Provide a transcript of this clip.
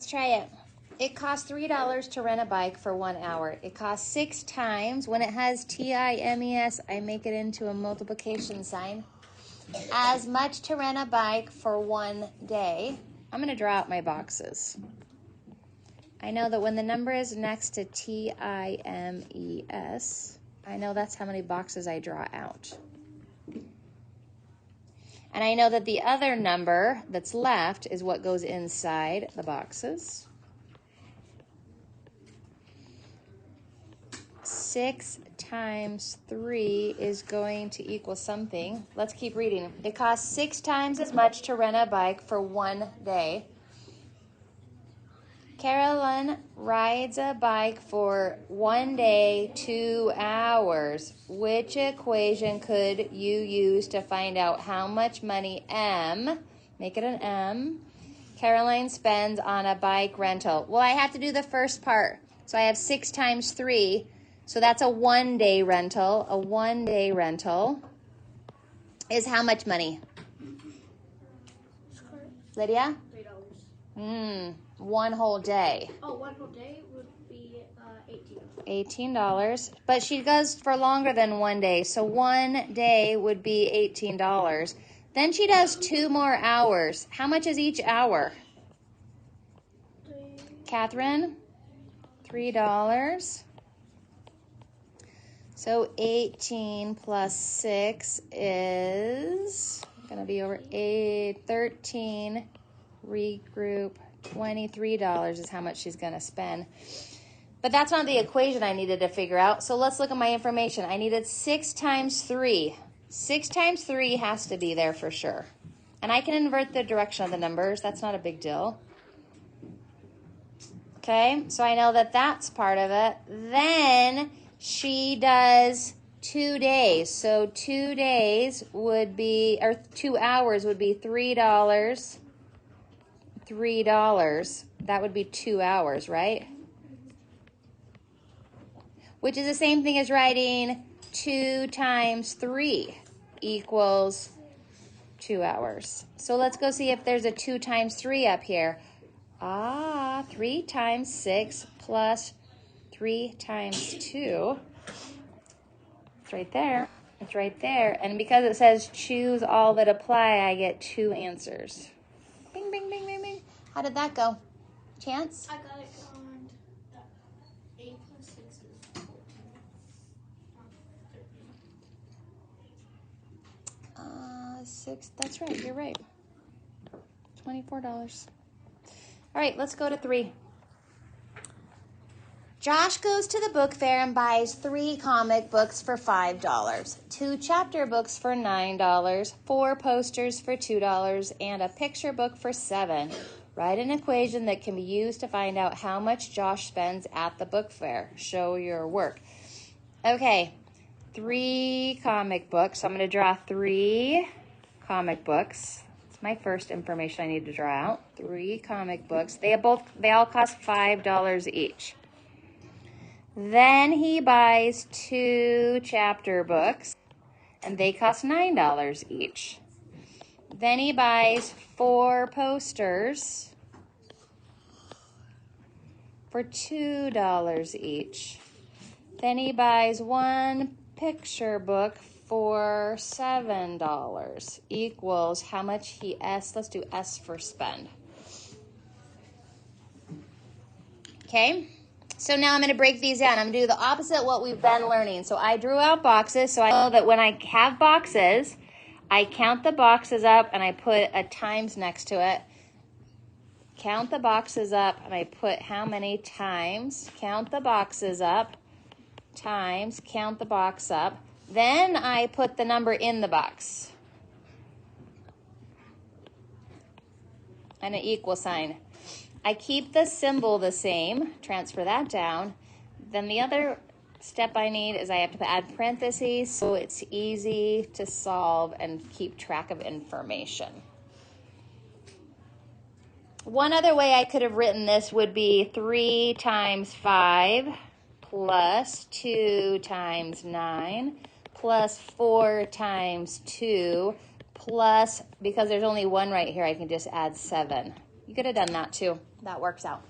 Let's try it. It costs $3 to rent a bike for 1 hour. It costs 6 times. When it has TIMES, I make it into a multiplication sign. As much to rent a bike for 1 day. I'm going to draw out my boxes. I know that when the number is next to TIMES, I know that's how many boxes I draw out. And I know that the other number that's left is what goes inside the boxes. 6 times 3 is going to equal something. Let's keep reading. It costs 6 times as much to rent a bike for 1 day. Carolyn rides a bike for 1 day, 2 hours. Which equation could you use to find out how much money M, make it an M, Caroline spends on a bike rental? Well, I have to do the first part. So I have 6 times 3. So that's a 1 day rental. A 1 day rental is how much money? Lydia? $3. 1 whole day. Oh, 1 whole day would be $18. $18. But she goes for longer than 1 day. So 1 day would be $18. Then she does 2 more hours. How much is each hour? Catherine? $3. So 18 plus 6 is going to be over 13. Regroup. $23 is how much she's going to spend. But that's not the equation I needed to figure out. So let's look at my information. I needed 6 times 3. 6 times 3 has to be there for sure. And I can invert the direction of the numbers. That's not a big deal. Okay, so I know that that's part of it. Then she does 2 days. So 2 days would be, or 2 hours would be $3. $3. That would be 2 hours, right? Which is the same thing as writing 2 times 3 equals 2 hours. So let's go see if there's a 2 times 3 up here. 3 times 6 plus 3 times 2. It's right there. It's right there. And because it says choose all that apply, I get 2 answers. Bing, bing, bing, bing, bing. How did that go? Chance? I got it on 8 plus 6 is 14. 6, that's right, you're right. $24. All right, let's go to 3. Josh goes to the book fair and buys 3 comic books for $5, 2 chapter books for $9, 4 posters for $2, and a picture book for $7. Write an equation that can be used to find out how much Josh spends at the book fair. Show your work. Okay, 3 comic books. I'm going to draw 3 comic books. It's my first information I need to draw out. 3 comic books. They all cost $5 each. Then he buys 2 chapter books, and they cost $9 each. Then he buys 4 posters for $2 each. Then he buys 1 picture book for $7 equals how much let's do S for spend. Okay? So now I'm going to break these down. I'm going to do the opposite of what we've been learning. So I drew out boxes, so I know that when I have boxes, I count the boxes up and I put a times next to it. Count the boxes up and I put how many times. Count the boxes up, times, count the box up. Then I put the number in the box. And an equal sign. I keep the symbol the same, transfer that down. Then the other step I need is I have to add parentheses so it's easy to solve and keep track of information. One other way I could have written this would be 3 times 5 plus 2 times 9 plus 4 times 2 plus, because there's only 1 right here, I can just add 7. You could have done that too. that works out.